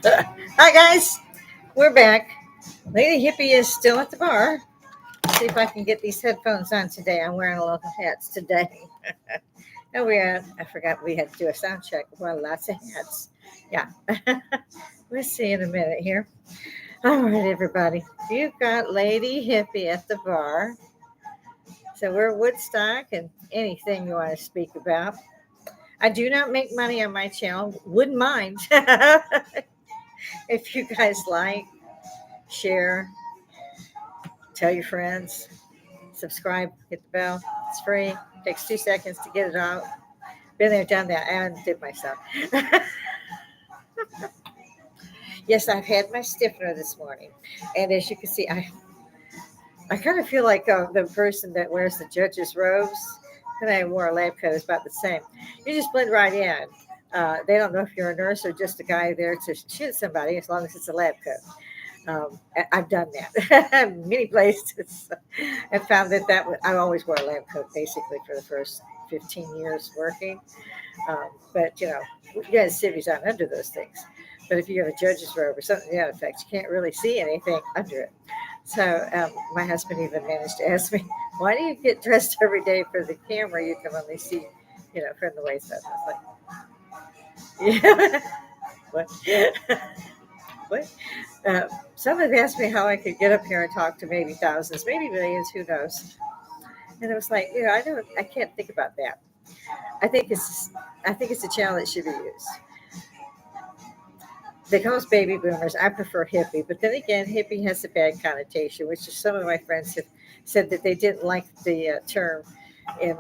Hi guys, we're back. Lady Hippie is still at the bar. See if I can get these headphones on today. I'm wearing local hats today. No, I forgot we had to do a sound check. Well, lots of hats. Yeah. We'll see in a minute here. All right, everybody. You've got Lady Hippie at the bar. So we're Woodstock and anything you want to speak about. I do not make money on my channel. Wouldn't mind if you guys like, share, tell your friends, subscribe, hit the bell. It's free. Takes 2 seconds to get it out. Been there, done that, and did myself. Yes, I've had my stiffener this morning, and as you can see, I kind of feel like the person that wears the judge's robes. And I wore a lab coat. It's about the same. You just blend right in. They don't know if you're a nurse or just a guy there to shoot somebody, as long as it's a lab coat. I've done that many places and found I always wore a lab coat basically for the first 15 years working. But you got civvies on under those things. But if you have a judge's robe or something to that effect, you can't really see anything under it. So my husband even managed to ask me, "Why do you get dressed every day for the camera? You can only see, from the waist up." I was like, "Yeah, what?" What? Someone asked me how I could get up here and talk to maybe thousands, maybe millions, who knows? And it was like, I can't think about that. I think it's a channel that should be used. They call us baby boomers. I prefer hippie, but then again, hippie has a bad connotation, which is some of my friends have said that they didn't like the term in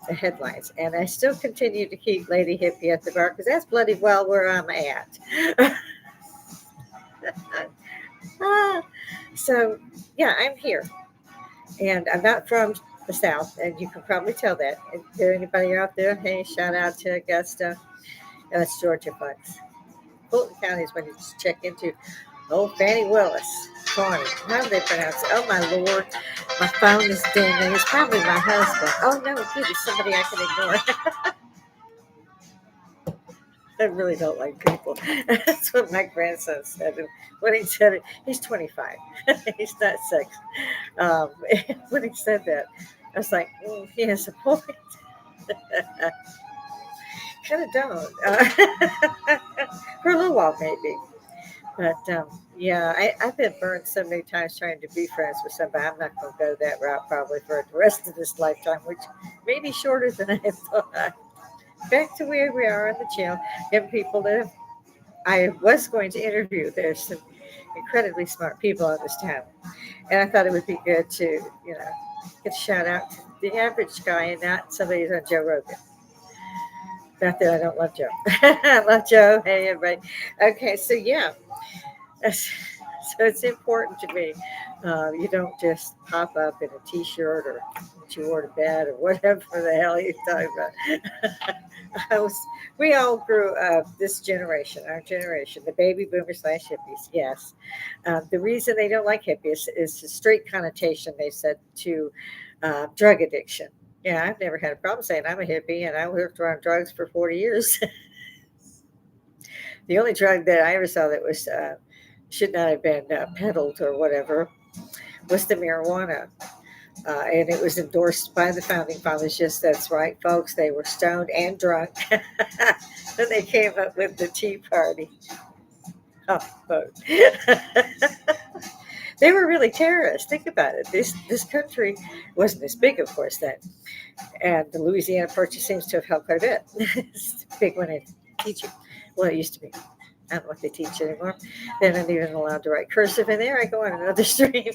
the headlines. And I still continue to keep Lady Hippie at the bar because that's bloody well where I'm at. Ah, so, yeah, I'm here. And I'm not from the South, and you can probably tell that. Is there anybody out there? Hey, shout out to Augusta. That's Georgia, folks. Fulton County is when you just check into old Fannie Willis County. How do they pronounce it? Oh, my Lord. My phone is dinging. It's probably my husband. Oh, no, good. It's somebody I can ignore. I really don't like people. That's what my grandson said. And when he said it, he's 25. He's not six. Um, when he said that, I was like, he has a point. Kind of don't. For a little while, maybe. But yeah, I've been burned so many times trying to be friends with somebody. I'm not going to go that route probably for the rest of this lifetime, which may be shorter than I thought. Back to where we are on the channel. Young people that I was going to interview. There's some incredibly smart people in this town. And I thought it would be good to, get a shout out to the average guy and not somebody who's on Joe Rogan. Not that I don't love Joe. I love Joe. Hey, everybody. Okay, so yeah. So it's important to me. You don't just pop up in a T-shirt or what you wore to bed or whatever the hell you're talking about. I was, we all grew up, this generation, our generation, the baby boomers slash hippies, yes. The reason they don't like hippies is the straight connotation they said to drug addiction. Yeah, I've never had a problem saying I'm a hippie and I worked around drugs for 40 years. The only drug that I ever saw that was should not have been peddled or whatever was the marijuana. And it was endorsed by the founding fathers. Yes, that's right, folks. They were stoned and drunk. Then they came up with the Tea Party. Oh, folks. They were really terrorists. Think about it. This country wasn't as big, of course, then. And the Louisiana Purchase seems to have helped quite a bit. It's a big one in teaching. Well, it used to be. I don't know what they teach anymore. They're not even allowed to write cursive in there. I go on another stream.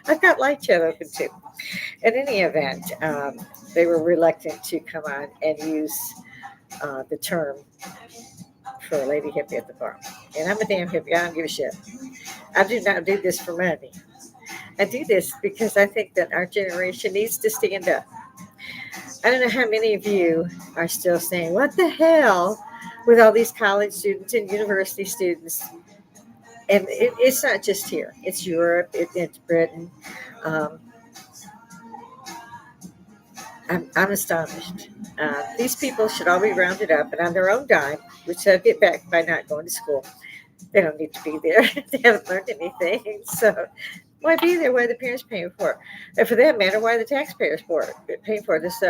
I've got light chat open too. In any event, they were reluctant to come on and use the term for a lady hippie at the bar. And I'm a damn hippie. I don't give a shit. I do not do this for money. I do this because I think that our generation needs to stand up. I don't know how many of you are still saying, "What the hell?" with all these college students and university students. And it's not just here, it's Europe, it's Britain. Um, I'm astonished. These people should all be rounded up and on their own dime, which they'll get back by not going to school. They don't need to be there. They haven't learned anything. So why be there? Why are the parents paying for it? And for that matter, why are the taxpayers for it? Paying for this,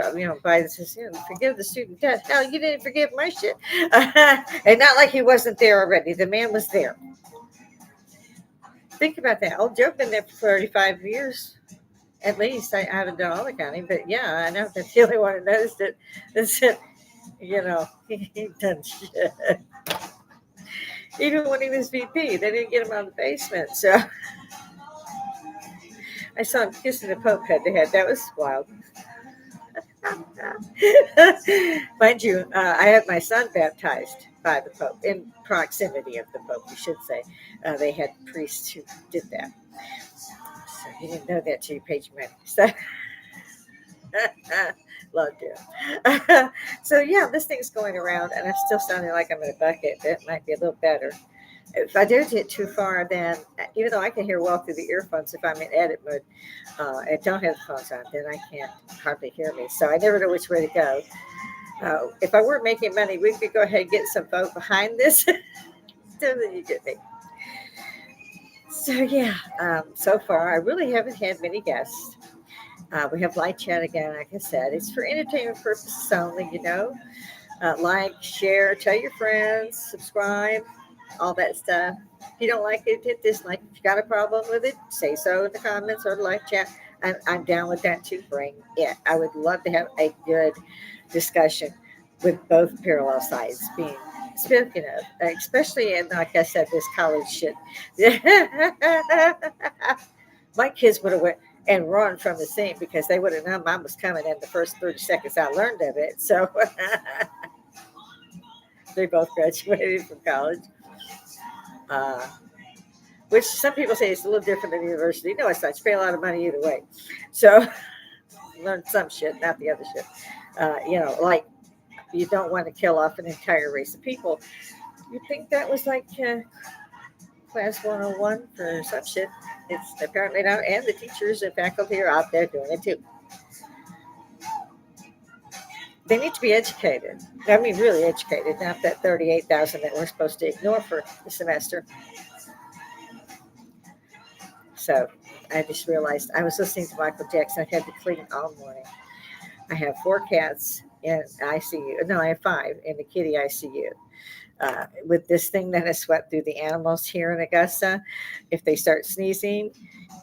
by this, forgive the student debt. Hell, you didn't forgive my shit. And not like he wasn't there already. The man was there. Think about that. Old Joe been there for 35 years. At least I haven't done all the counting, but yeah, I know that's the only one who knows that. That's it. He done shit. Even when he was VP, they didn't get him out of the basement. So I saw him kissing the Pope head to head. That was wild. Mind you, I had my son baptized by the Pope in proximity of the Pope, you should say. They had priests who did that. So you didn't know that till you paid your money. So loved it. So yeah, this thing's going around, and I'm still sounding like I'm in a bucket. That might be a little better. If I do get too far, then even though I can hear well through the earphones if I'm in edit mode and don't have the phones on, then I can't hardly hear me. So I never know which way to go. If I weren't making money, we could go ahead and get some folk behind this. So that you get me. So yeah, so far I really haven't had many guests. We have live chat again, like I said. It's for entertainment purposes only. Like, share, tell your friends, subscribe, all that stuff. If you don't like it, hit dislike. If you got a problem with it, say so in the comments or the live chat. I'm down with that too. Bring it. I would love to have a good discussion with both parallel sides being spoken of, especially in, like I said, this college shit. My kids would have went and run from the scene because they would have known mom was coming in the first 30 seconds I learned of it. So they both graduated from college, uh, which some people say is a little different than university. No, it's not. You pay a lot of money either way. So learn some shit, not the other shit. Like you don't want to kill off an entire race of people. You think that was like class 101 for some shit? It's apparently not, and the teachers and faculty are out there doing it too. They need to be educated. I mean, really educated, not that 38,000 that we're supposed to ignore for the semester. So I just realized I was listening to Michael Jackson. I had to clean all morning. I have 4 cats in ICU. No, I have 5 in the kitty ICU. With this thing that has swept through the animals here in Augusta, if they start sneezing,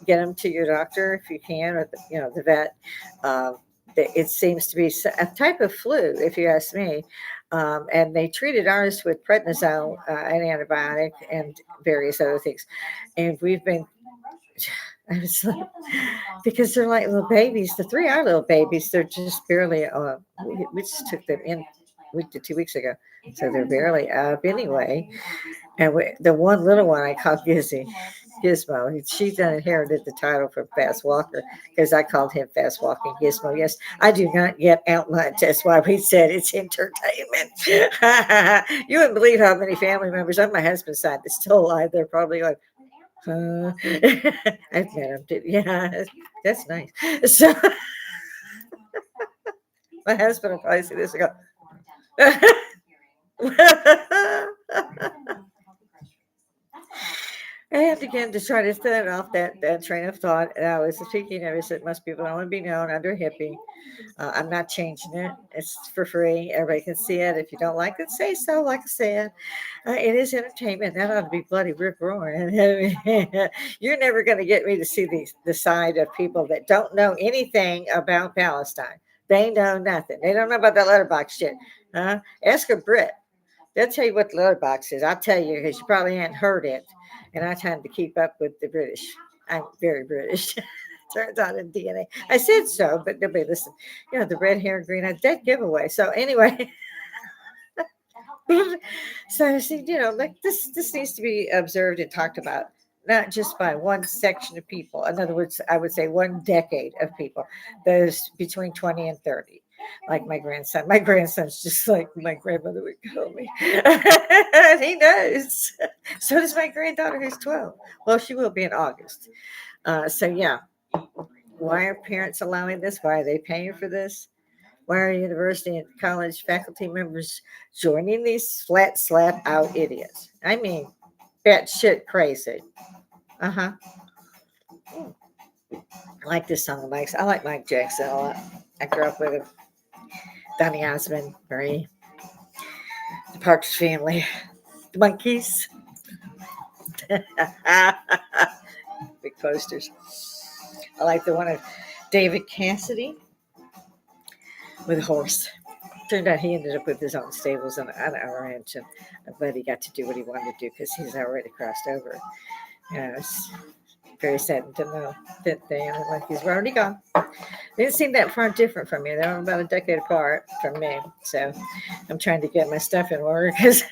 get them to your doctor if you can, or the vet. Um, it seems to be a type of flu, if you ask me. And they treated ours with prednisone, an antibiotic, and various other things. And we've been, I was like, because they're like little babies. The 3 are little babies. They're just barely, we just took them in a week to 2 weeks ago. So they're barely up anyway. And the one little one I called Gizmo. She done inherited the title from Fast Walker because I called him Fast Walking Gizmo. Yes, I do not get out much. That's why we said it's entertainment. You wouldn't believe how many family members on my husband's side that's still alive. They're probably like, I've met him too. Yeah, that's nice. So my husband will probably see this and go. I have to again to try to set off that train of thought. And I was speaking of it, most people don't want to be known under hippie. I'm not changing it. It's for free. Everybody can see it. If you don't like it, say so. Like I said, it is entertainment. That ought to be bloody rip roaring. You're never going to get me to see the side of people that don't know anything about Palestine. They know nothing. They don't know about that letterbox shit. Ask a Brit. They'll tell you what the letterbox is. I'll tell you because you probably hadn't heard it. And I tend to keep up with the British. I'm very British. Turns out in DNA. I said so, but nobody listened. The red hair, green eyes, dead giveaway. So anyway, so I said, like this needs to be observed and talked about, not just by one section of people. In other words, I would say one decade of people, those between 20 and 30. Like my grandson. My grandson's just like my grandmother would call me. And he knows. So does my granddaughter, who's 12. Well, she will be in August. So, yeah. Why are parents allowing this? Why are they paying for this? Why are university and college faculty members joining these flat slap out idiots? I mean, batshit crazy. Uh huh. I like this song, Mike. I like Mike Jackson a lot. I grew up with him. Donny Osmond, Marie, the Partridge Family, the Monkees. Big posters. I like the one of David Cassidy with a horse. Turned out he ended up with his own stables on a ranch, and I'm glad he got to do what he wanted to do because he's already crossed over. It's very sad to know that they like he's already gone. They didn't seem that far different from me. They were about a decade apart from me, so I'm trying to get my stuff in order because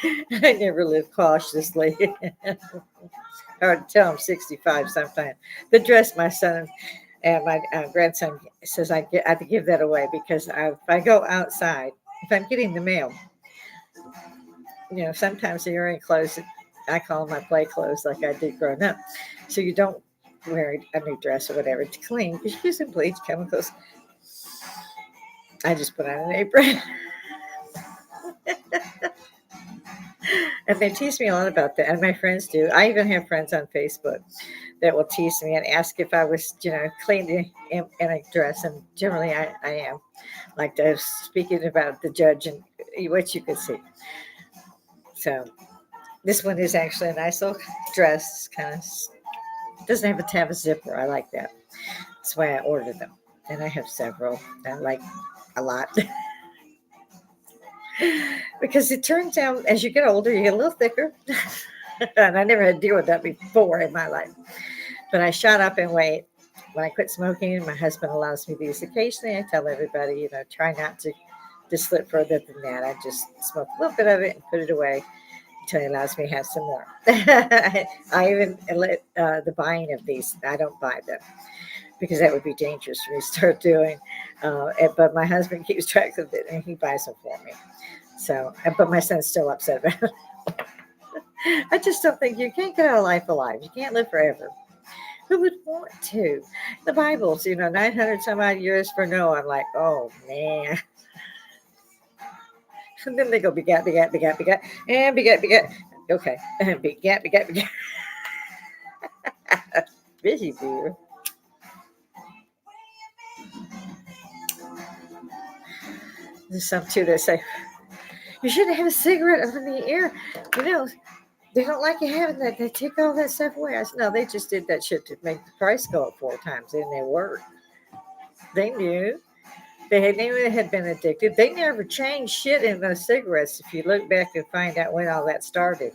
I never live cautiously. Hard to tell I'm 65 sometimes. The dress my son and my grandson says I have to give that away because if I go outside, if I'm getting the mail, sometimes you're wearing clothes. I call them my play clothes like I did growing up. So you don't wear a new dress or whatever to clean because you're using bleach chemicals. I just put on an apron. And they tease me a lot about that. And my friends do. I even have friends on Facebook that will tease me and ask if I was, clean in a dress. And generally I am. Like they're speaking about the judge and what you could see. So this one is actually a nice little dress. Kind of doesn't have a zipper. I like that. That's why I ordered them. And I have several. I like a lot. Because it turns out as you get older, you get a little thicker. And I never had to deal with that before in my life. But I shot up in weight. When I quit smoking, my husband allows me to use occasionally. I tell everybody, try not to slip further than that. I just smoke a little bit of it and put it away until he allows me to have some more. I even let the buying of these, I don't buy them because that would be dangerous for me to start doing. But my husband keeps track of it and he buys them for me. So, but my son's still upset about it. I just don't think you can't get out of life alive. You can't live forever. Who would want to? The Bible's, 900 some odd years for Noah. I'm like, oh man. And then they go begat, begat, begat, begat, and begat, begat. Okay, begat, begat, begat. Busy beer. There's some too that say you shouldn't have a cigarette up in the air. They don't like you having that. They take all that stuff away. I said, no, they just did that shit to make the price go up 4 times. And they worked. They knew. They knew they had been addicted. They never changed shit in those cigarettes. If you look back and find out when all that started.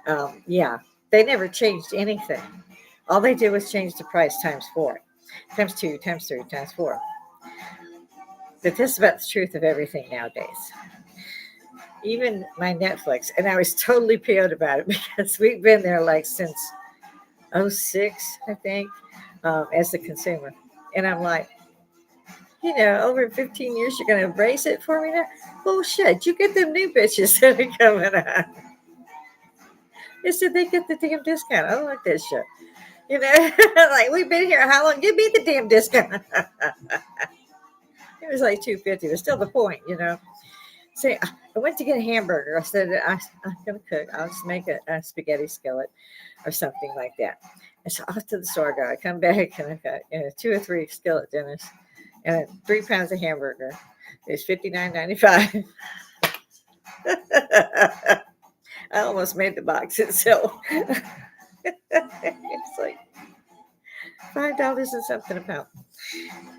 They never changed anything. All they did was change the price times 4, times 2, times 3, times 4. But this is about the truth of everything nowadays. Even my Netflix, and I was totally PO'd about it because we've been there like since 06, I think, as a consumer. And I'm like, over 15 years, you're going to embrace it for me now? Bullshit. You get them new bitches that are coming on. They said they get the damn discount. I don't like that shit. Like, we've been here how long? Give me the damn discount. It was like $2.50, but still the point, Say, I went to get a hamburger. I said, I'm going to cook. I'll just make a spaghetti skillet or something like that. And so off to the store I go. I come back and I've got 2 or 3 skillet dinners and 3 pounds of hamburger. It's $59.95. I almost made the box itself. It's like $5 and something a pound.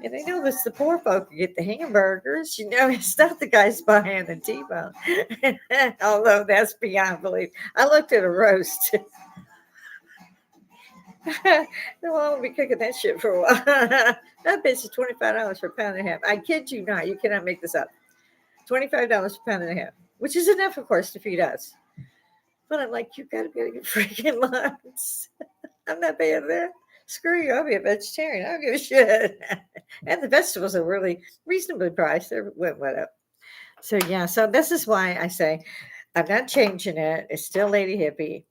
And I know it's the poor folk who get the hamburgers. It's not the guys buying the T-bone. Although that's beyond belief. I looked at a roast. I'll be cooking that shit for a while. That bitch is $25 for a pound and a half. I kid you not. You cannot make this up. $25 per pound and a half, which is enough, of course, to feed us. But I'm like, you got to be able to get freaking lunch. I'm not paying that. Screw you, I'll be a vegetarian. I don't give a shit. And the vegetables are really reasonably priced. They went up. So, so this is why I say I'm not changing it. It's still Lady Hippie.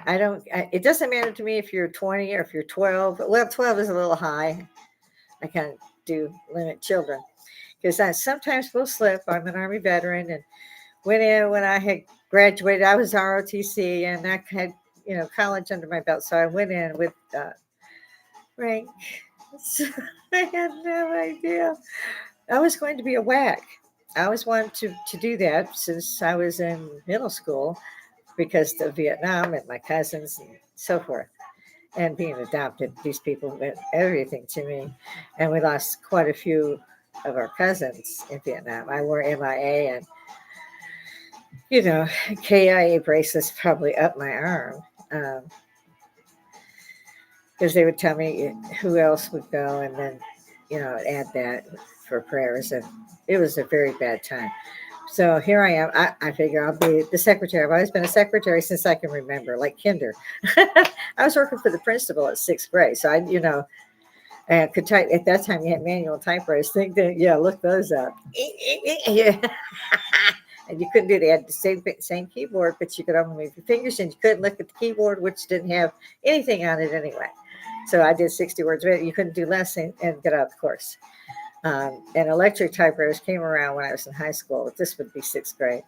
It doesn't matter to me if you're 20 or if you're 12. Well, 12 is a little high. I kind of do limit children because I sometimes will slip. I'm an Army veteran and went in when I had graduated. I was ROTC and I had, college under my belt. So I went in with rank. So I had no idea. I was going to be a whack. I always wanted to do that since I was in middle school because of Vietnam and my cousins and so forth. And being adopted, these people meant everything to me. And we lost quite a few of our cousins in Vietnam. I wore MIA and, KIA bracelets probably up my arm. Because they would tell me who else would go and then, add that for prayers. And it was a very bad time. So here I am. I figure I'll be the secretary. I've always been a secretary since I can remember, like kinder. I was working for the principal at sixth grade. So I could type. At that time, you had manual typewriters. Look those up. Yeah. And you couldn't do that. You had the same keyboard, but you could only move your fingers and you couldn't look at the keyboard, which didn't have anything on it anyway. So I did 60 words. You couldn't do less and get out of the course. And electric typewriters came around when I was in high school. This would be sixth grade.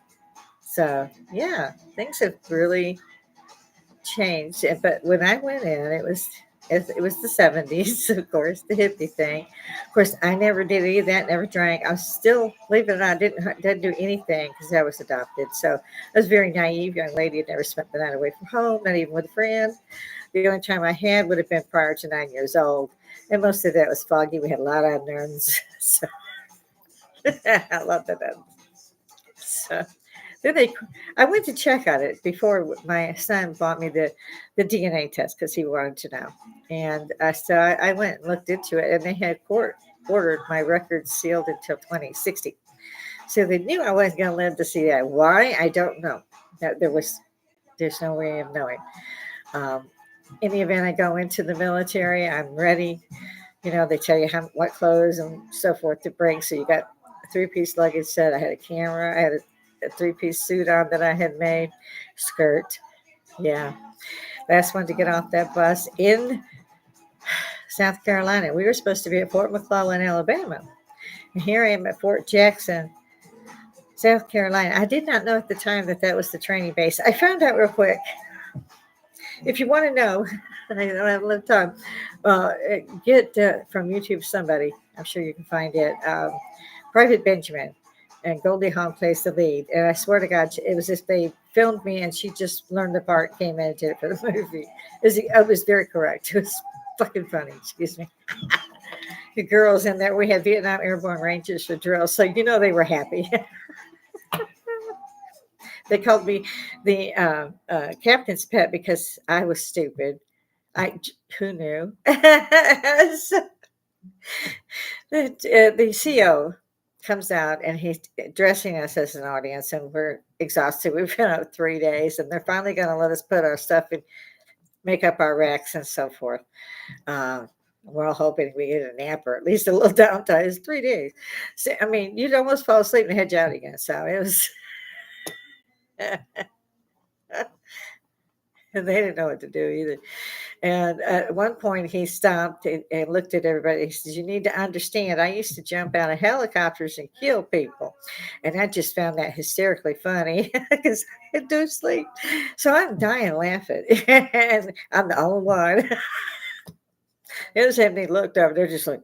So, yeah, things have really changed. But when I went in, it was the 70s, of course, the hippie thing. Of course, I never did any of that, never drank. I was still, believe it or not, didn't do anything because I was adopted. So I was a very naive young lady. Had never spent the night away from home, not even with a friend. The only time I had would have been prior to 9 years old. And most of that was foggy. We had a lot of unknowns. So I love the unknowns. So then I went to check on it before my son bought me the DNA test because he wanted to know. And so I went and looked into it, and they had court ordered my records sealed until 2060. So they knew I wasn't going to live to see that. Why? I don't know. There's no way of knowing. In the event I go into the military, I'm ready. They tell you what clothes and so forth to bring. So you got a 3-piece luggage set. I had a camera. I had a 3-piece suit on that I had made. Skirt. Yeah. Last one to get off that bus in South Carolina. We were supposed to be at Fort McClellan, Alabama. And here I am at Fort Jackson, South Carolina. I did not know at the time that was the training base. I found out real quick. If you want to know, I don't have enough time. Get from YouTube somebody. I'm sure you can find it. Private Benjamin and Goldie Hawn plays the lead. And I swear to God, it was as if they filmed me and she just learned the part, came in and did it for the movie. It was very correct. It was fucking funny. Excuse me. The girls in there, we had Vietnam Airborne Rangers for drill. So, they were happy. They called me the captain's pet because I was stupid. Who knew? So, the CO comes out and he's dressing us as an audience, and we're exhausted. We've been out 3 days, and they're finally going to let us put our stuff in, make up our racks and so forth. We're all hoping we get a nap or at least a little downtime. It's 3 days. So, you'd almost fall asleep and head you out again. So it was. And they didn't know what to do either. And at one point, he stopped and looked at everybody. He says, "You need to understand, I used to jump out of helicopters and kill people." And I just found that hysterically funny because I had no sleep. So I'm dying laughing. And I'm the only one. It was having me looked over. They're just like,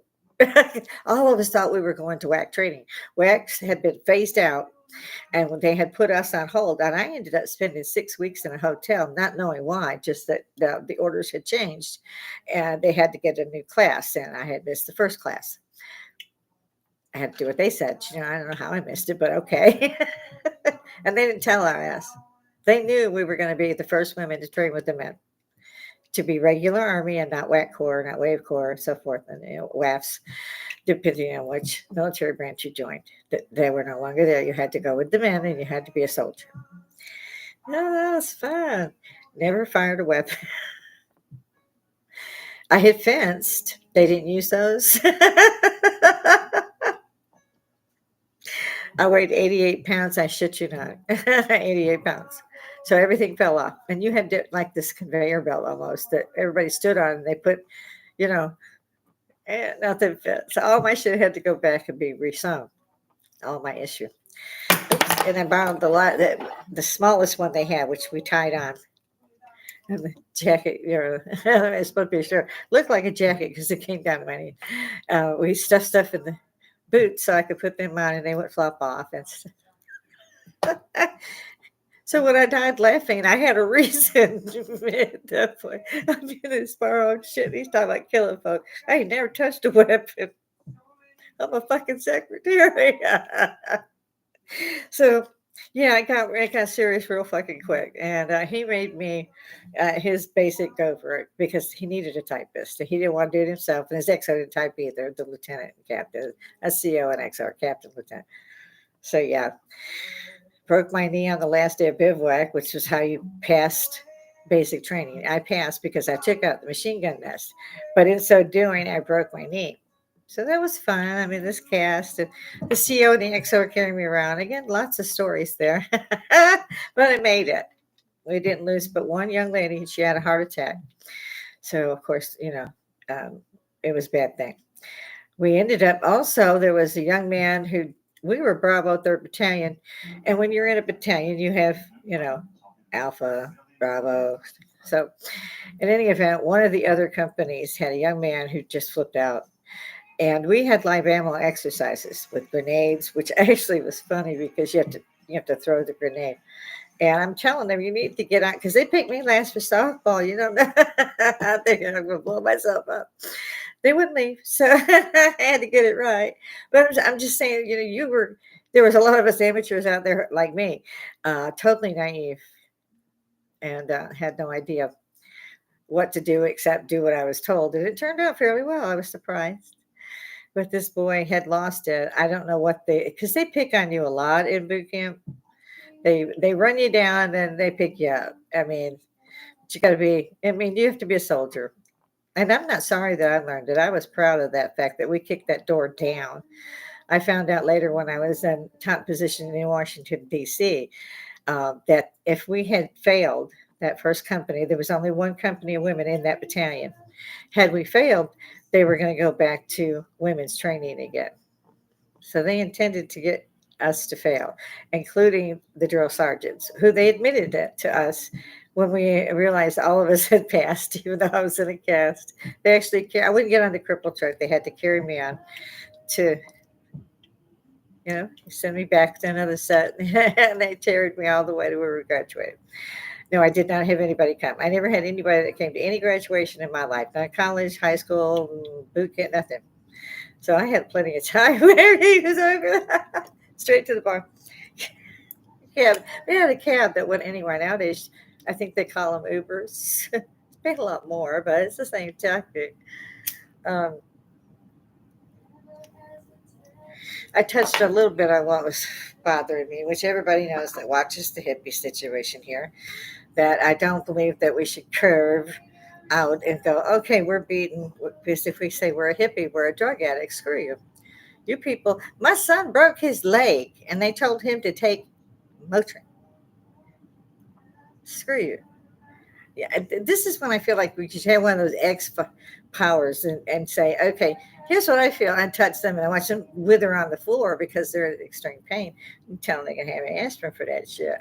all of us thought we were going to WAC training. WACs had been phased out. And when they had put us on hold, and I ended up spending 6 weeks in a hotel, not knowing why, just that the orders had changed and they had to get a new class. And I had missed the first class. I had to do what they said. I don't know how I missed it, but okay. And they didn't tell our ass. They knew we were going to be the first women to train with the men, to be regular Army and not WAC Corps, not Wave Corps, and so forth, and WAFs, depending on which military branch you joined. They were no longer there. You had to go with the men, and you had to be a soldier. No, that was fun. Never fired a weapon. I had fenced. They didn't use those. I weighed 88 pounds. I shit you not. 88 pounds. So everything fell off. And you had like this conveyor belt almost that everybody stood on. And they put, And nothing fits. All my shit had to go back and be resewn. All my issue. Oops. And I borrowed the smallest one they had, which we tied on. And the jacket, it's supposed to be a shirt. Looked like a jacket because it came down to my knee. We stuffed stuff in the boots so I could put them on and they would flop off. And so when I died laughing, I had a reason. At that point, I'm in this borrowed shit. He's talking about killing folks. I ain't never touched a weapon. I'm a fucking secretary. So yeah, I got serious real fucking quick, and he made me his basic go for it because he needed a typist. He didn't want to do it himself, and his XO didn't type either. The lieutenant and captain, a CO and XO, captain lieutenant. So yeah, broke my knee on the last day of bivouac, which was how you passed basic training. I passed because I took out the machine gun nest, but in so doing, I broke my knee. So that was fun. I mean, this cast, and the CO and the XO are carrying me around. Again, lots of stories there, but I made it. We didn't lose but one young lady. She had a heart attack. So, of course, it was a bad thing. We ended up also, there was a young man who, we were Bravo 3rd Battalion. And when you're in a battalion, you have, Alpha, Bravo. So, in any event, one of the other companies had a young man who just flipped out. And we had live ammo exercises with grenades, which actually was funny because you have to throw the grenade. And I'm telling them, you need to get out because they picked me last for softball. I think I'm going to blow myself up. They wouldn't leave, so I had to get it right. But I'm just saying, there was a lot of us amateurs out there like me, totally naive, and had no idea what to do except do what I was told. And it turned out fairly well. I was surprised. But this boy had lost it. I don't know because they pick on you a lot in boot camp. They run you down and then they pick you up. I mean, you got to be. I mean, you have to be a soldier. And I'm not sorry that I learned it. I was proud of that fact that we kicked that door down. I found out later when I was in top position in Washington, D.C., that if we had failed that first company, there was only one company of women in that battalion. Had we failed, they were going to go back to women's training again. So they intended to get us to fail, including the drill sergeants, who they admitted that to us when we realized all of us had passed, even though I was in a cast. They actually, I wouldn't get on the cripple truck. They had to carry me on to, send me back to another set, and they carried me all the way to where we graduated. No, I did not have anybody come. I never had anybody that came to any graduation in my life, not college, high school, boot camp, nothing. So I had plenty of time where he was over straight to the bar. Yeah, we had a cab that went anywhere. Nowadays, I think they call them Ubers. It's paid a lot more, but it's the same tactic. Um, I touched a little bit on what was bothering me, which everybody knows that watches the hippie situation here, that I don't believe that we should curve out and go, okay, we're beaten. Because if we say we're a hippie, we're a drug addict, screw you. You people, my son broke his leg and they told him to take Motrin. Screw you. Yeah, this is when I feel like we should have one of those X powers and say, okay, here's what I feel. I touch them and I watch them wither on the floor because they're in extreme pain. I'm telling them they can have an aspirin for that shit.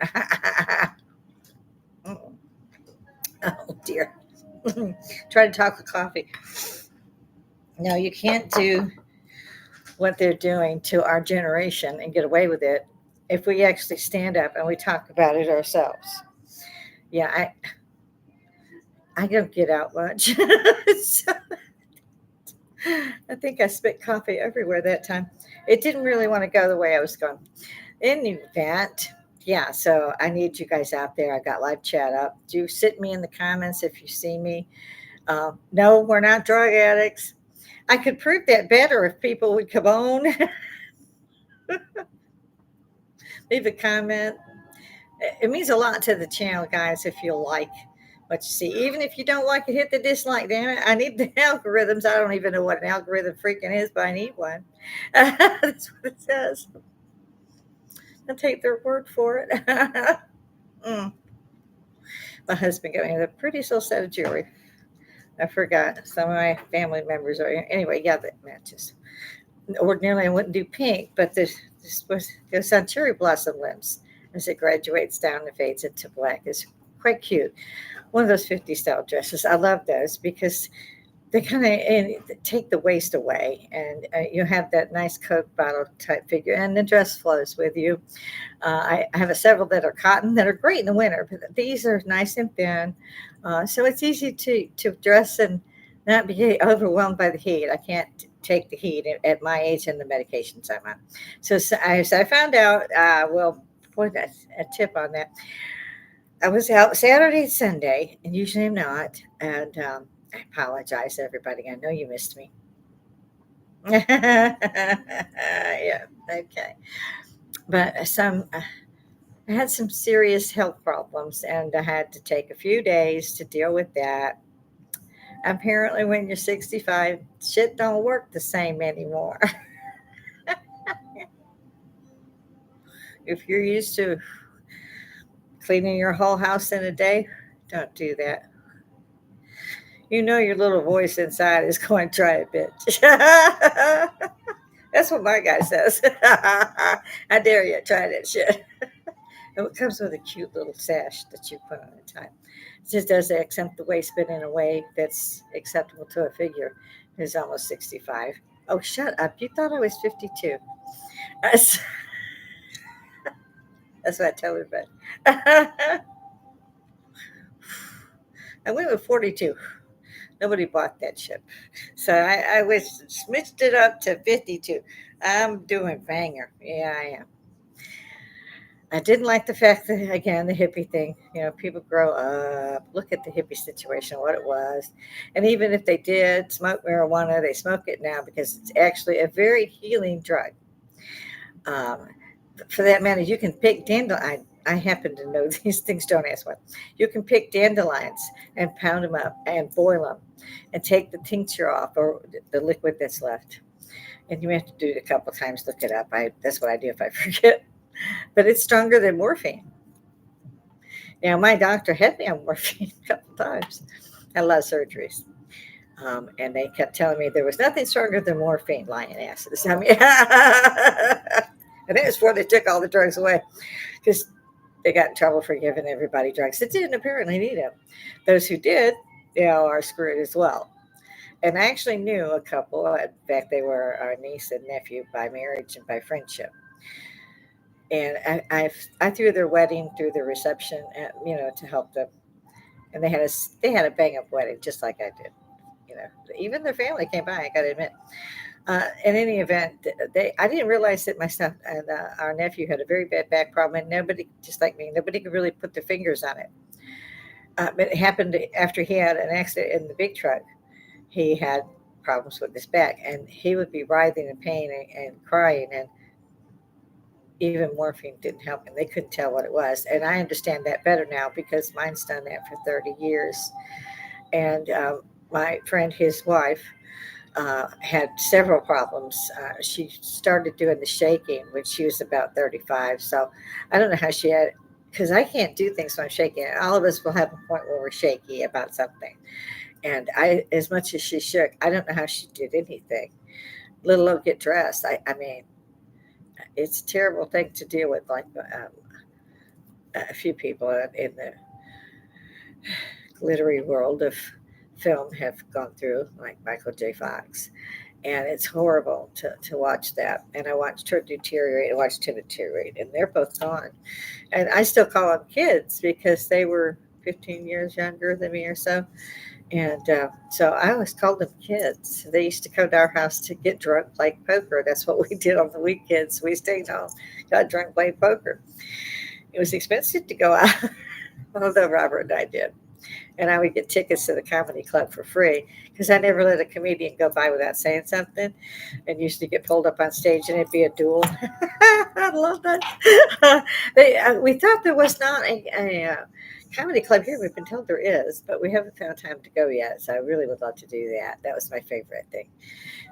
Oh, dear. Try to talk with coffee. No, you can't do what they're doing to our generation and get away with it if we actually stand up and we talk about it ourselves. Yeah, I don't get out much. So, I think I spit coffee everywhere that time. It didn't really want to go the way I was going. In the event, yeah, so I need you guys out there. I got live chat up. Do sit me in the comments if you see me. No, we're not drug addicts. I could prove that better if people would come on, leave a comment. It means a lot to the channel, guys, if you like what you see. Even if you don't like it, hit the dislike. Damn it, I need the algorithms. I don't even know what an algorithm freaking is, but I need one. That's what it says. I'll take their word for it. Mm. My husband got me a pretty little set of jewelry. I forgot. Some of my family members are anyway. Yeah, that matches. Ordinarily, I wouldn't do pink, but this was goes on cherry blossom limbs as it graduates down and fades into black. It's quite cute. One of those 50 style dresses. I love those because they kind of take the waist away, and you have that nice Coke bottle type figure, and the dress flows with you. I have several that are cotton that are great in the winter, but these are nice and thin, so it's easy to dress and not be overwhelmed by the heat. I can't take the heat at my age and the medications I'm on. So I found out. Well, point a tip on that. I was out Saturday and Sunday, and usually I'm not. And I apologize, everybody. I know you missed me. Yeah, okay. But I had some serious health problems, and I had to take a few days to deal with that. Apparently, when you're 65, shit don't work the same anymore. If you're used to cleaning your whole house in a day, don't do that. You know your little voice inside is going to try it, bitch. That's what my guy says. I dare you, try that shit. And it comes with a cute little sash that you put on the top. It just does accent the waistband in a way that's acceptable to a figure who's almost 65. Oh, shut up. You thought I was 52. That's, that's what I tell everybody. I went with 42. Nobody bought that ship. So I was switched it up to 52. I'm doing banger. Yeah, I am. I didn't like the fact that, again, the hippie thing. People grow up, look at the hippie situation, what it was. And even if they did smoke marijuana, they smoke it now because it's actually a very healing drug. Um, for that matter, you can pick dandelion. I happen to know these things, don't ask what. You can pick dandelions and pound them up and boil them and take the tincture off or the liquid that's left. And you have to do it a couple of times, look it up. That's what I do if I forget. But it's stronger than morphine. My doctor had me on morphine a couple of times. I love surgeries. And they kept telling me there was nothing stronger than morphine, lying asses. I mean, and it was before they took all the drugs away because they got in trouble for giving everybody drugs that didn't apparently need them. Those who did, are screwed as well. And I actually knew a couple. In fact, they were our niece and nephew by marriage and by friendship. And I threw their wedding through the reception, to help them. And they had a bang up wedding just like I did. Even their family came by. I got to admit. In any event, I didn't realize that my son and our nephew had a very bad back problem, and nobody, just like me, nobody could really put their fingers on it. But it happened after he had an accident in the big truck. He had problems with his back, and he would be writhing in pain and crying, and even morphine didn't help him. They couldn't tell what it was, and I understand that better now because mine's done that for 30 years. And my friend, his wife, had several problems. She started doing the shaking when she was about 35. So I don't know how she had, because I can't do things when I'm shaking. All of us will have a point where we're shaky about something. And as much as she shook, I don't know how she did anything, let alone get dressed. I mean, it's a terrible thing to deal with. Like a few people in the glittery world of film have gone through, like Michael J. Fox. And it's horrible to watch that. And I watched her deteriorate. I watched him deteriorate. And they're both gone. And I still call them kids because they were 15 years younger than me or so. And so I always called them kids. They used to come to our house to get drunk, play poker. That's what we did on the weekends. We stayed home, got drunk, played poker. It was expensive to go out, although Robert and I did. And I would get tickets to the comedy club for free because I never let a comedian go by without saying something, and used to get pulled up on stage and it'd be a duel. I love that. We thought there was not a comedy club here. We've been told there is, but we haven't found time to go yet. So I really would love to do that. That was my favorite thing.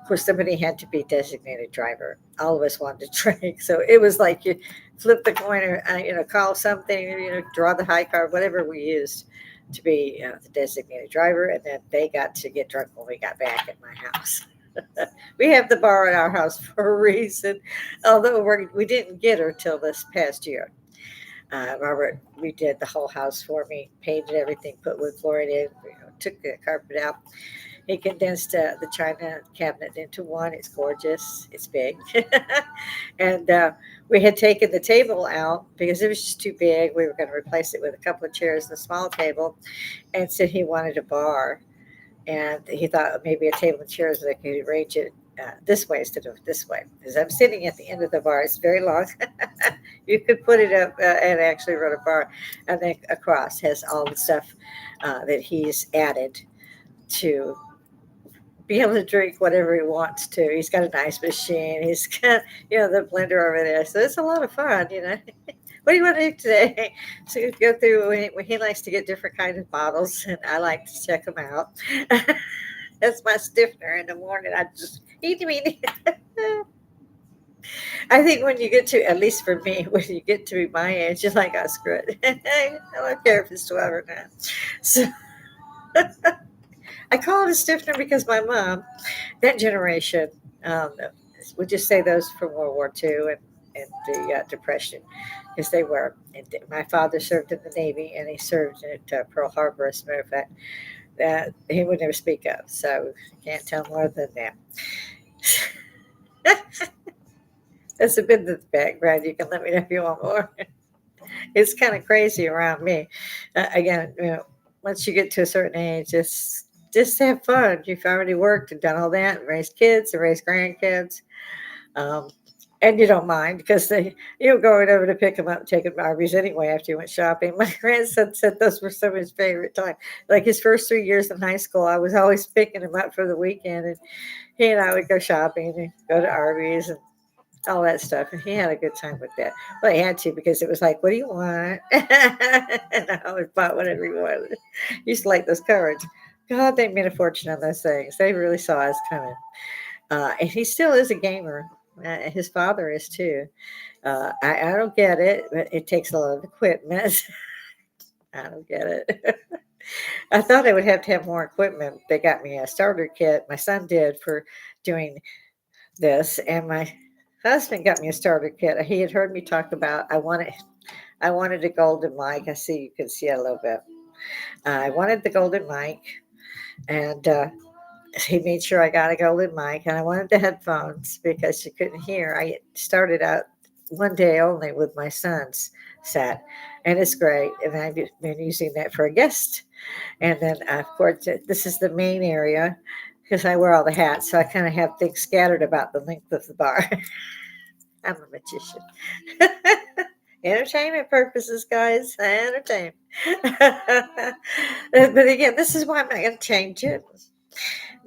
Of course, somebody had to be designated driver. All of us wanted to drink, so it was like you flip the coin or call something, draw the high card, whatever we used to be the designated driver, and then they got to get drunk when we got back at my house. We have the bar at our house for a reason, although we didn't get her till this past year. Robert redid the whole house for me, painted everything, put wood flooring in, took the carpet out. He condensed the china cabinet into one. It's gorgeous. It's big. And we had taken the table out because it was just too big. We were going to replace it with a couple of chairs and a small table. And so he wanted a bar. And he thought maybe a table and chairs that I could arrange it this way instead of this way. Because I'm sitting at the end of the bar. It's very long. You could put it up and actually run a bar. And then across has all the stuff that he's added to be able to drink whatever he wants to. He's got an ice machine. He's got, the blender over there. So it's a lot of fun. What do you want to do today? So you go through, he likes to get different kinds of bottles, and I like to check them out. That's my stiffener in the morning. I just eat. I think when you get to, at least for me, when you get to be my age, you're like, oh, screw it. I don't care if it's 12 or not. So I call it a stiffener because my mom, that generation, would just say those from World War II and the Depression, because they were. And my father served in the Navy, and he served at Pearl Harbor, as a matter of fact, that he would never speak of. So I can't tell more than that. That's a bit of the background. You can let me know if you want more. It's kind of crazy around me. Again, once you get to a certain age, just have fun. You've already worked and done all that, and raised kids and raised grandkids. And you don't mind because you're going over to pick them up and take them to Arby's anyway after you went shopping. My grandson said those were some of his favorite time. Like his first 3 years in high school, I was always picking him up for the weekend, and he and I would go shopping and go to Arby's and all that stuff. And he had a good time with that. Well, he had to because it was like, what do you want? And I always bought whatever he wanted. Used to like those cards. God, they made a fortune on those things. They really saw us coming. And he still is a gamer. His father is too. I don't get it, but it takes a lot of equipment. I don't get it. I thought I would have to have more equipment. They got me a starter kit. My son did for doing this, and my husband got me a starter kit. He had heard me talk about I wanted a golden mic. I see you can see it a little bit. I wanted the golden mic, and he made sure I got a golden mic, and I wanted the headphones because you couldn't hear. I started out one day only with my son's set, and it's great. And I've been using that for a guest. And then, of course, this is the main area because I wear all the hats, so I kind of have things scattered about the length of the bar. I'm a magician. Entertainment purposes, guys. Entertainment. But again, this is why I'm not going to change it.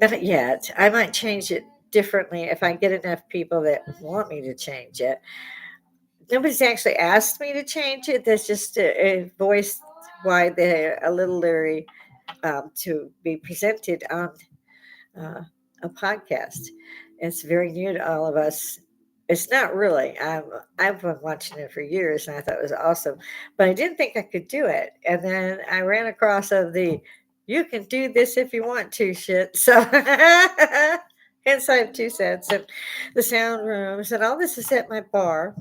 Not yet. I might change it differently if I get enough people that want me to change it. Nobody's actually asked me to change it. There's just a voice why they're a little leery to be presented on a podcast. It's very new to all of us. It's not really. I've been watching it for years, and I thought it was awesome, but I didn't think I could do it. And then I ran across of the "you can do this if you want to" shit. So hence I have 2 sets and the sound rooms, and all this is at my bar.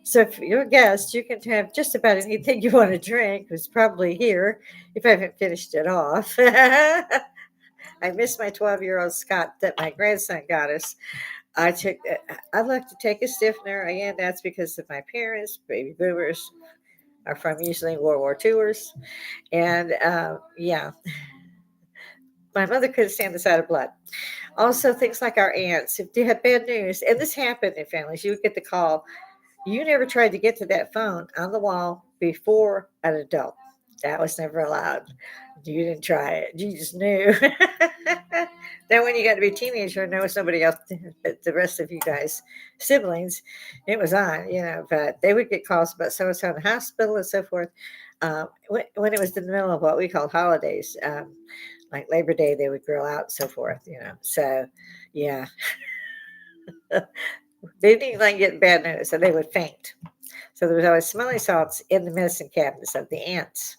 So if you're a guest, you can have just about anything you want to drink. It's probably here if I haven't finished it off. I miss my 12-year-old Scott that my grandson got us. I like to take a stiffener. Again, that's because of my parents. Baby boomers are from usually World War IIers. And yeah, my mother couldn't stand the sight of blood. Also, things like our aunts, if they had bad news, and this happened in families, you would get the call. You never tried to get to that phone on the wall before an adult. That was never allowed. You didn't try it. You just knew. Then when you got to be a teenager and there was somebody else, the rest of you guys, siblings, it was on, but they would get calls about so-and-so in the hospital and so forth. When it was in the middle of what we called holidays, like Labor Day, they would grill out and so forth, So, yeah, they didn't like getting bad news, so they would faint. So there was always smelling salts in the medicine cabinets of the aunts.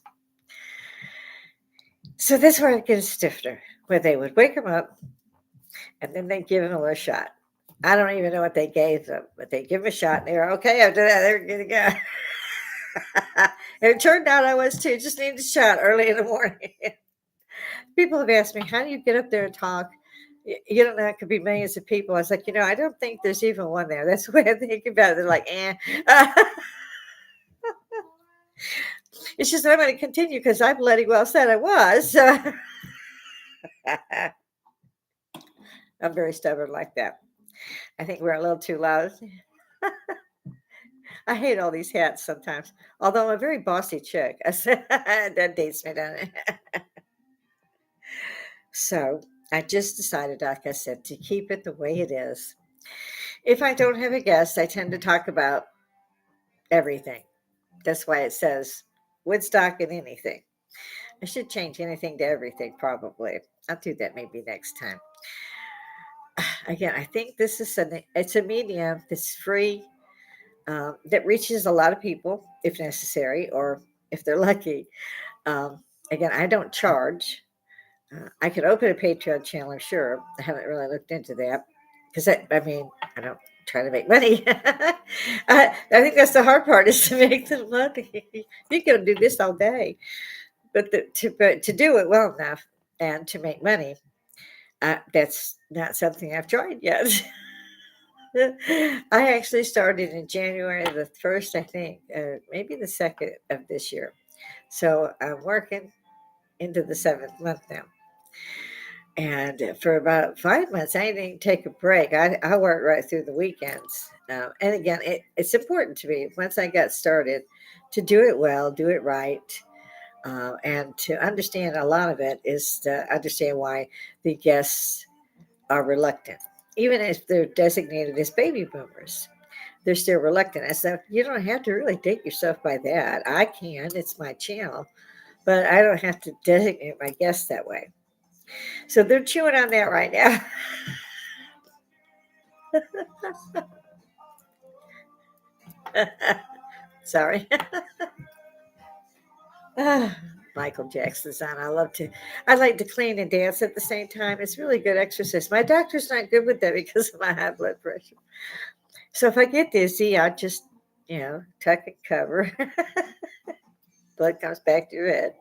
So this where it gets stiffer, where they would wake them up and then they'd give them a little shot. I don't even know what they gave them, but they give them a shot and they were okay after that. They were good to go. And it turned out I was too. Just needed a shot early in the morning. People have asked me, how do you get up there and talk? You don't know, it could be millions of people. I was like, I don't think there's even one there. That's the way I think about it. They're like, eh. It's just that I'm going to continue because I bloody well said I was. I'm very stubborn like that. I think we're a little too loud. I hate all these hats sometimes. Although I'm a very bossy chick. That dates me, doesn't it? So I just decided, like I said, to keep it the way it is. If I don't have a guest, I tend to talk about everything. That's why it says Woodstock and anything. I should change anything to everything, probably. I'll do that maybe next time. Again, I think this is it's a medium that's free, that reaches a lot of people if necessary or if they're lucky. Again, I don't charge. I could open a Patreon channel, I'm sure. I haven't really looked into that because I don't try to make money. I think that's the hard part is to make the money. You can do this all day, but to do it well enough and to make money, that's not something I've tried yet. I actually started in January the 1st, I think, maybe the 2nd of this year. So I'm working into the 7th month now. And for about 5 months, I didn't take a break. I worked right through the weekends. And again, it's important to me once I got started to do it well, do it right. And to understand a lot of it is to understand why the guests are reluctant. Even if they're designated as baby boomers, they're still reluctant. I said, you don't have to really date yourself by that. I can, it's my channel, but I don't have to designate my guests that way. So they're chewing on that right now. Sorry. Michael Jackson's on. I like to clean and dance at the same time. It's really good exercise. My doctor's not good with that because of my high blood pressure. So if I get dizzy, I just, tuck and cover. Blood comes back to your head.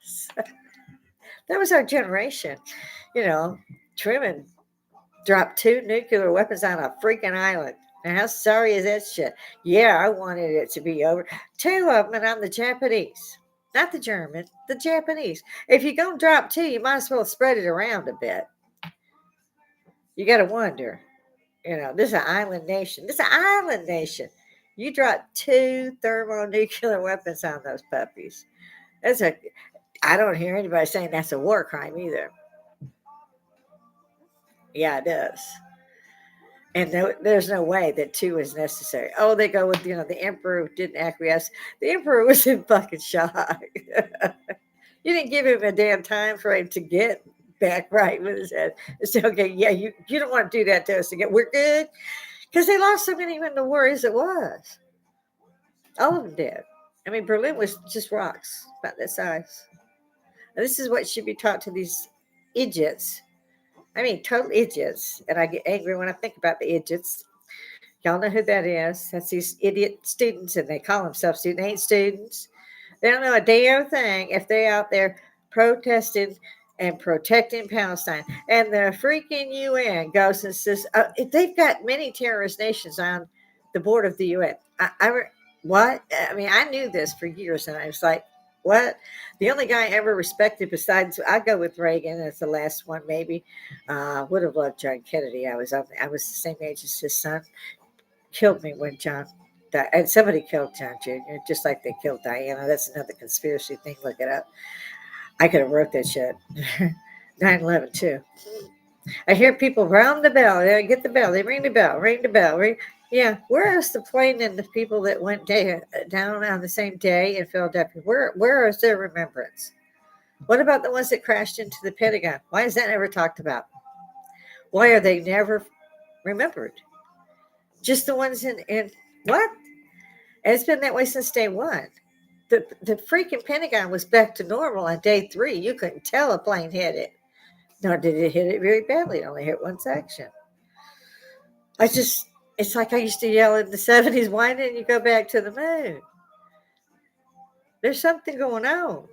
So, that was our generation. Truman dropped 2 nuclear weapons on a freaking island. Now, how sorry is that shit? Yeah, I wanted it to be over. 2 of them on the Japanese. Not the German, the Japanese. If you're going to drop 2, you might as well spread it around a bit. You got to wonder, this is an island nation. This is an island nation. You dropped 2 thermonuclear weapons on those puppies. I don't hear anybody saying that's a war crime either. Yeah, it does. And there's no way that 2 is necessary. Oh, they go with, the emperor didn't acquiesce. The emperor was in fucking shock. You didn't give him a damn time frame to get back right with his head. It's okay, yeah, you don't want to do that to us again. We're good. Because they lost so many in the war as it was. All of them did. Berlin was just rocks, about that size. Now, this is what should be taught to these idiots. Total idiots. And I get angry when I think about the idiots. Y'all know who that is. That's these idiot students, and they call themselves students. They ain't students. They don't know a damn thing if they out there protesting and protecting Palestine. And the freaking UN goes and says, they've got many terrorist nations on the board of the UN. What? I knew this for years, and I was like, what? The only guy I ever respected besides, I go with Reagan as the last one, maybe. Would have loved John Kennedy. I was the same age as his son. Killed me when John died. And somebody killed John Jr., just like they killed Diana. That's another conspiracy thing. Look it up. I could have wrote that shit. 9/11 too. I hear people round the bell. They get the bell. They ring the bell. Ring the bell. Ring. Yeah, where is the plane and the people that went down on the same day in Philadelphia? Where is their remembrance? What about the ones that crashed into the Pentagon? Why is that never talked about? Why are they never remembered? Just the ones in what? And it's been that way since day one. The freaking Pentagon was back to normal on day three. You couldn't tell a plane hit it. Nor did it hit it very badly. It only hit one section. I just, it's like I used to yell in the 70s, why didn't you go back to the moon? There's something going on.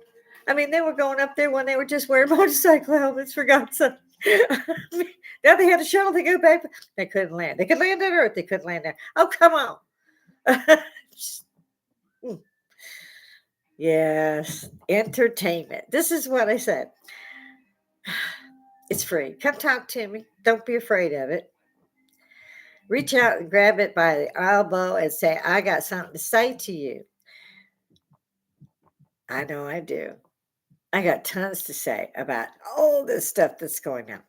I mean, they were going up there when they were just wearing motorcycle helmets, for God's sake. Now they had a shuttle to go back. They couldn't land. They could land on Earth. They couldn't land there. Oh, come on. Yes, entertainment. This is what I said. It's free. Come talk to me. Don't be afraid of it. Reach out and grab it by the elbow and say, I got something to say to you. I know I do. I got tons to say about all this stuff that's going on.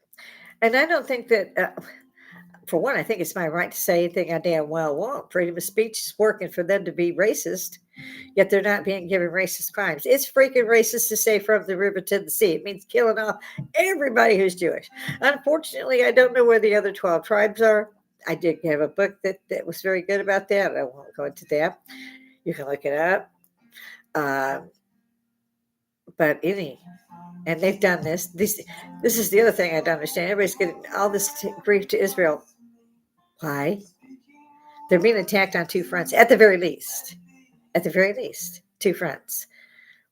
And I don't think that, for one, I think it's my right to say anything I damn well want. Freedom of speech is working for them to be racist, yet they're not being given racist crimes. It's freaking racist to say from the river to the sea. It means killing off everybody who's Jewish. Unfortunately, I don't know where the other 12 tribes are. I did have a book that was very good about that. I won't go into that. You can look it up. But and they've done this. This is the other thing I don't understand. Everybody's getting all this grief to Israel. Why? They're being attacked on two fronts, at the very least. At the very least, two fronts.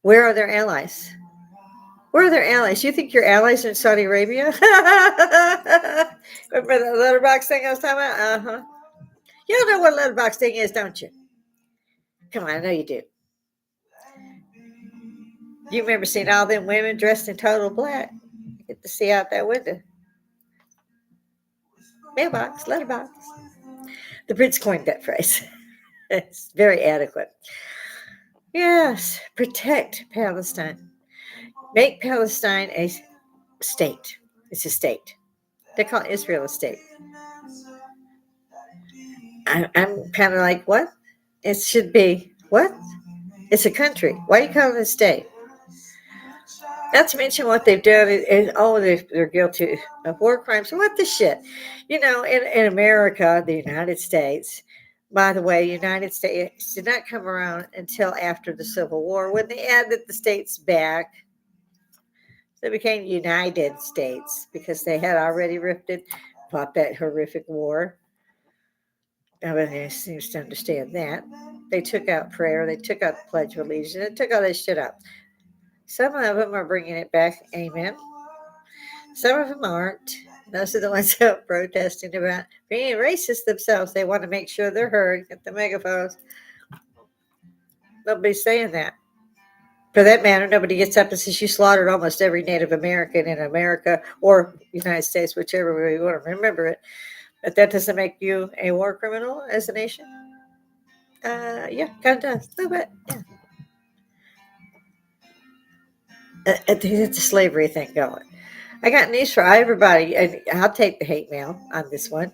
Where are their allies? Where are their allies? You think your allies are in Saudi Arabia? Remember the letterbox thing I was talking about? Uh-huh. You don't know what a letterbox thing is, don't you? Come on, I know you do. You remember seeing all them women dressed in total black? You get to see out that window. Mailbox, letterbox. The Brits coined that phrase. It's very adequate. Yes, protect Palestine. Make Palestine a state. It's a state. They call Israel a state. I'm kind of like, what? It should be, what? It's a country. Why do you call it a state? Not to mention what they've done, they're guilty of war crimes. What the shit? In America, the United States, by the way, United States did not come around until after the Civil War when they added the states back. They became United States because they had already fought that horrific war. Nobody seems to understand that. They took out prayer. They took out the Pledge of Allegiance. They took all that shit out. Some of them are bringing it back. Amen. Some of them aren't. Those are the ones out protesting about being racist themselves. They want to make sure they're heard at the megaphones. Nobody's saying that. For that matter, nobody gets up and says you slaughtered almost every Native American in America or United States, whichever way you want to remember it. But that doesn't make you a war criminal as a nation. Yeah, kind of does. A little bit, yeah. It's a slavery thing going. I got news for everybody, and I'll take the hate mail on this one.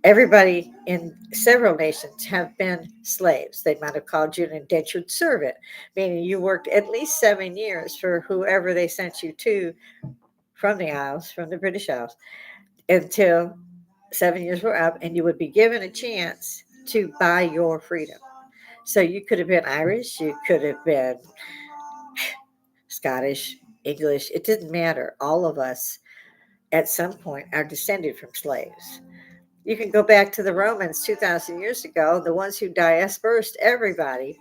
Everybody in several nations have been slaves. They might have called you an indentured servant, meaning you worked at least 7 years for whoever they sent you to from the Isles, from the British Isles, until 7 years were up, and you would be given a chance to buy your freedom. So you could have been Irish, you could have been Scottish, English. It didn't matter. All of us at some point are descended from slaves. You can go back to the Romans 2,000 years ago, the ones who dispersed everybody.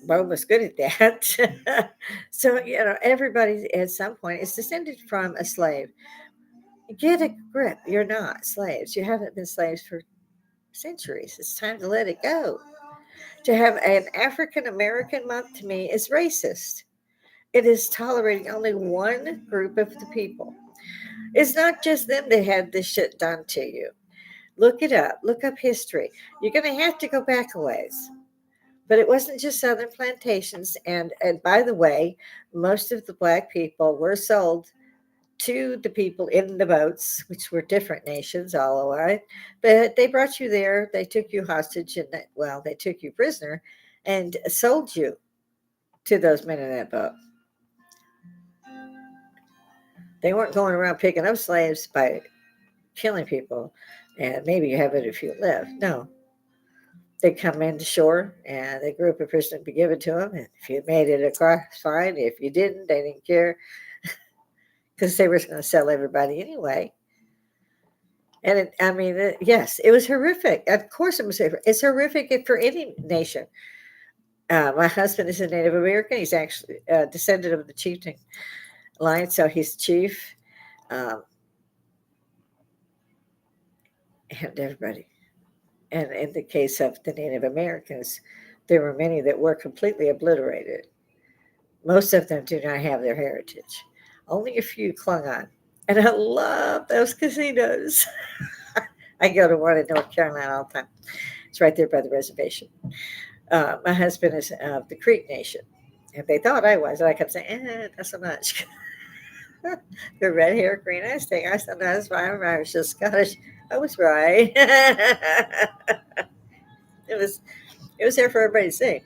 Rome was good at that. So, everybody at some point is descended from a slave. Get a grip. You're not slaves. You haven't been slaves for centuries. It's time to let it go. To have an African American month to me is racist. It is tolerating only one group of the people. It's not just them that had this shit done to you. Look it up. Look up history. You're going to have to go back a ways. But it wasn't just Southern plantations. And by the way, most of the black people were sold to the people in the boats, which were different nations all alike. But they brought you there. They took you hostage, and well, they took you prisoner, and sold you to those men in that boat. They weren't going around picking up slaves by killing people, and maybe you have it if you live. No, they come into shore, and the group of prisoners be given to them. And if you made it across, fine. If you didn't, they didn't care because they were going to sell everybody anyway. And yes, it was horrific. Of course, it was. It's horrific for any nation. My husband is a Native American. He's actually a descendant of the chieftain line, so he's chief, um, and everybody. And in the case of the Native Americans, there were many that were completely obliterated. Most of them do not have their heritage. Only a few clung on. And I love those casinos. I go to one in North Carolina all the time. It's right there by the reservation. My husband is of the Creek Nation. And they thought I was. And I kept saying, not so much. The red hair, green eyes thing. I said, that's why I'm Irish, just Scottish. I was right. It was there for everybody to see.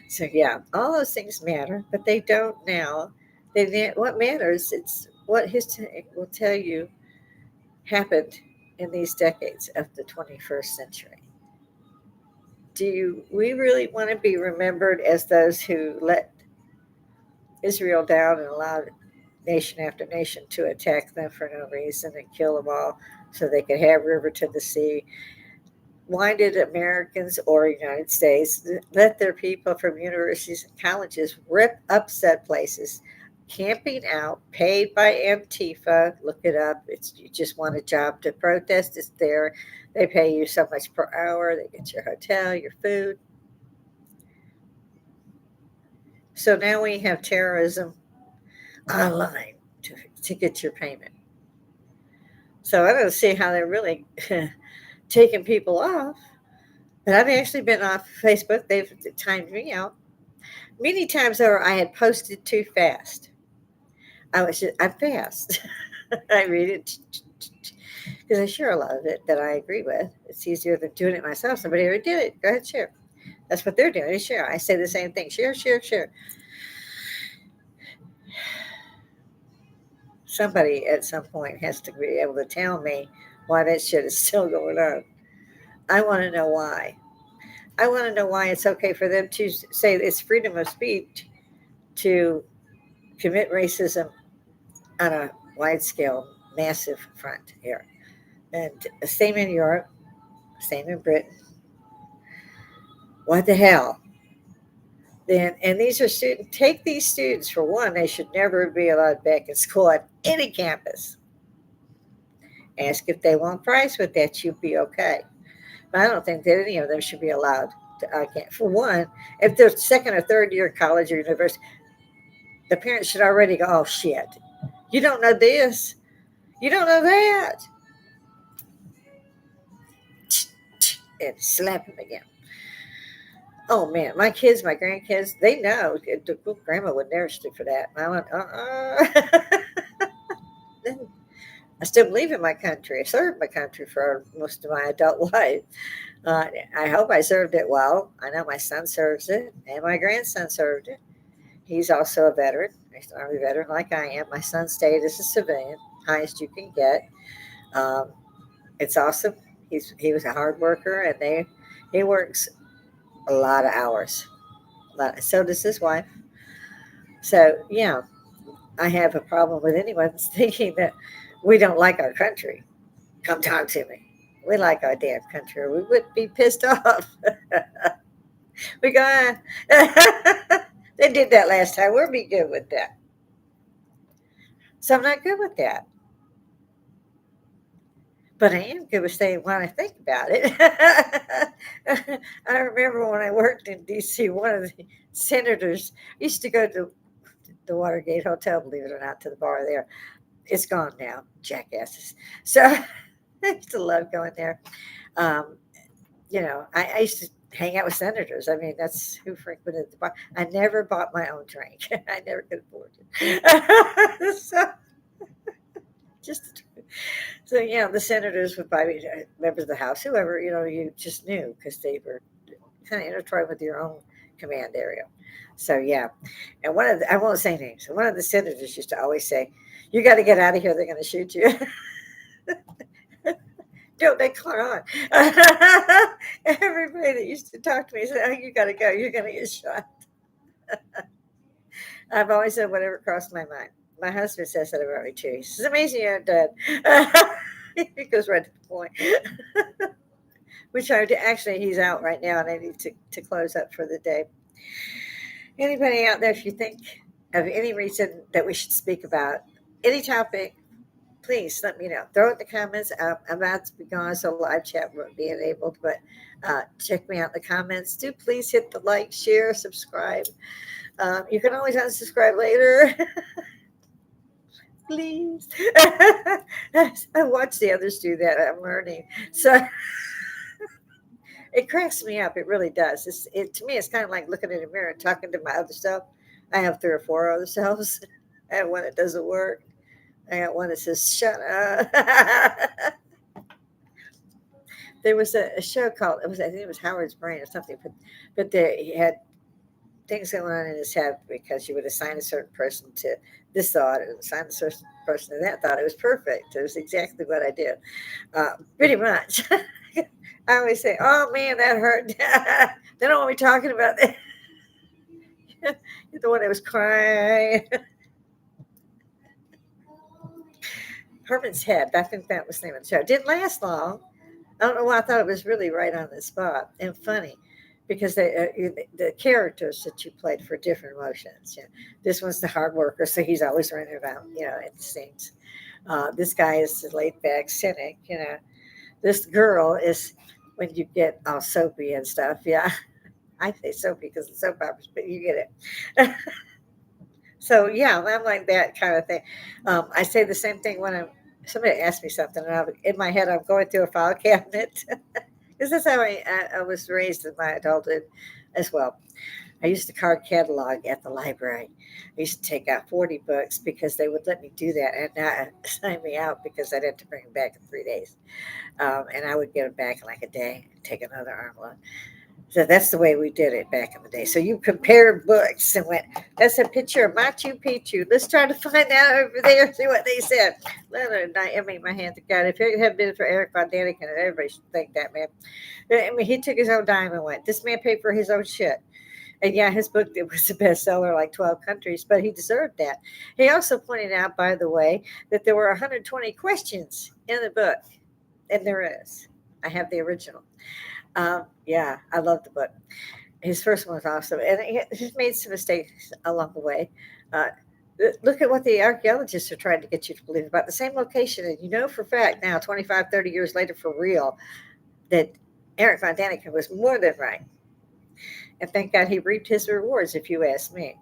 So yeah, all those things matter, but they don't now. What matters? It's what history will tell you happened in these decades of the 21st century. Do we really want to be remembered as those who let Israel down and allowed nation after nation to attack them for no reason and kill them all so they could have river to the sea? Why did Americans or United States let their people from universities and colleges rip up said places, camping out, paid by Antifa? Look it up. It's you just want a job to protest. It's there. They pay you so much per hour. They get your hotel, your food. So now we have terrorism online to get your payment. So I don't see how they're really taking people off. But I've actually been off Facebook. They've timed me out. Many times over, I had posted too fast. I'm fast. I read it because I share a lot of it that I agree with. It's easier than doing it myself. Somebody already did it. Go ahead, share. That's what they're doing. Is share. I say the same thing. Share, share, share. Somebody at some point has to be able to tell me why that shit is still going on. I want to know why. I want to know why it's okay for them to say it's freedom of speech to commit racism on a wide scale, massive front here. And same in Europe, same in Britain. What the hell? Then, and these are students, take these students, for one, they should never be allowed back in school at any campus. Ask if they want price with that, you'll be okay. But I don't think that any of them should be allowed to, I can't. For one, if they're second or third year college or university, the parents should already go, oh shit, you don't know this, you don't know that, and slap them again. Oh man, my kids, my grandkids, they know. Grandma would never stick for that. And I went, I still believe in my country. I served my country for most of my adult life. I hope I served it well. I know my son serves it, and my grandson served it. He's also a veteran, Army veteran like I am. My son stayed as a civilian, highest you can get. Um, it's awesome. He was a hard worker, and he works a lot of hours. So does his wife. So yeah, I have a problem with anyone thinking that we don't like our country. Come talk to me. We like our damn country. We would be pissed off. We go. They did that last time. We'll be good with that. So I'm not good with that. But I am good with saying when I think about it. I remember when I worked in D.C., one of the senators used to go to the Watergate Hotel, believe it or not, to the bar there. It's gone now, jackasses. So I used to love going there. Um, I used to hang out with senators. I mean, that's who frequented the bar. I never bought my own drink. I never could afford it. So Just so the senators would buy members of the House, whoever you just knew because they were kind of intertwined with your own command area. So yeah, and I won't say names. One of the senators used to always say, "You got to get out of here. They're going to shoot you." Don't they caught on? Everybody that used to talk to me said, "Oh, you got to go. You're going to get shot." I've always said whatever crossed my mind. My husband says that about me too. He says, "It's amazing you're dead." He goes right to the point. Which actually he's out right now, and I need to close up for the day. Anybody out there, if you think of any reason that we should speak about any topic, please let me know. Throw it in the comments. I'm about to be gone, so live chat won't be enabled, but check me out in the comments. Do please hit the like, share, subscribe. You can always unsubscribe later. Please. I watch the others do that. I'm learning. So it cracks me up. It really does. To me, it's kind of like looking in a mirror and talking to my other self. I have 3 or 4 other selves. I have one that doesn't work. I got one that says, "Shut up." There was a show called, I think it was Howard's Brain or something, but he had things going on in his head because you would assign a certain person to this thought and assign a certain person to that thought. It was perfect. It was exactly what I did. Pretty much. I always say, "Oh man, that hurt." They don't want me talking about that. You're the one that was crying. Herman's Head. I think that was the name of the show. It didn't last long. I don't know why I thought it was really right on the spot and funny because the characters that you played for different emotions. This one's the hard worker, so he's always running around, at the scenes. This guy is the laid back cynic. This girl is when you get all soapy and stuff. Yeah, I say soapy because it's soap operas, but you get it. So yeah, I'm like that kind of thing. I say the same thing when somebody asks me something, and in my head I'm going through a file cabinet because that's how I was raised in my adulthood as well. I used to card catalog at the library. I used to take out 40 books because they would let me do that and not sign me out because I'd have to bring them back in 3 days. And I would get them back in like a day and take another armload. So that's the way we did it back in the day. So you compared books and went, "That's a picture of Machu Picchu. Let's try to find out over there, see what they said." I mean, my hand to God, if it had been for Eric Von Daniken, everybody should thank that man. I mean, he took his own dime and went, "This man paid for his own shit." And yeah, his book, it was a bestseller like 12 countries, but he deserved that. He also pointed out, by the way, that there were 120 questions in the book. And there is. I have the original. Yeah, I love the book. His first one was awesome, and he's made some mistakes along the way. Uh, Look at what the archaeologists are trying to get you to believe about the same location, and for a fact now, 25, 30 years later, for real, that Eric Von Daniken was more than right. And thank God he reaped his rewards, if you ask me.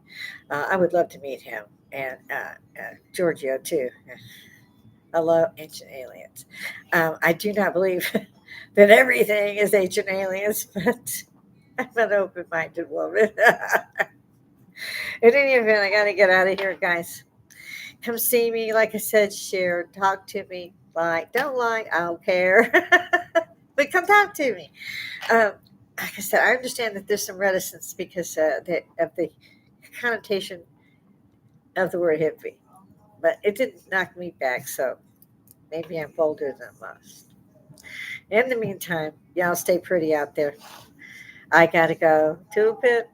I would love to meet him, and Giorgio too. I love ancient aliens. I do not believe that everything is ancient aliens, but I'm an open minded woman. In any event, I got to get out of here, guys. Come see me. Like I said, share, talk to me. Like, don't like, I don't care. But come talk to me. Like I said, I understand that there's some reticence because of the connotation of the word hippie, but it didn't knock me back, so maybe I'm bolder than most. In the meantime, y'all stay pretty out there. I gotta go to a pit.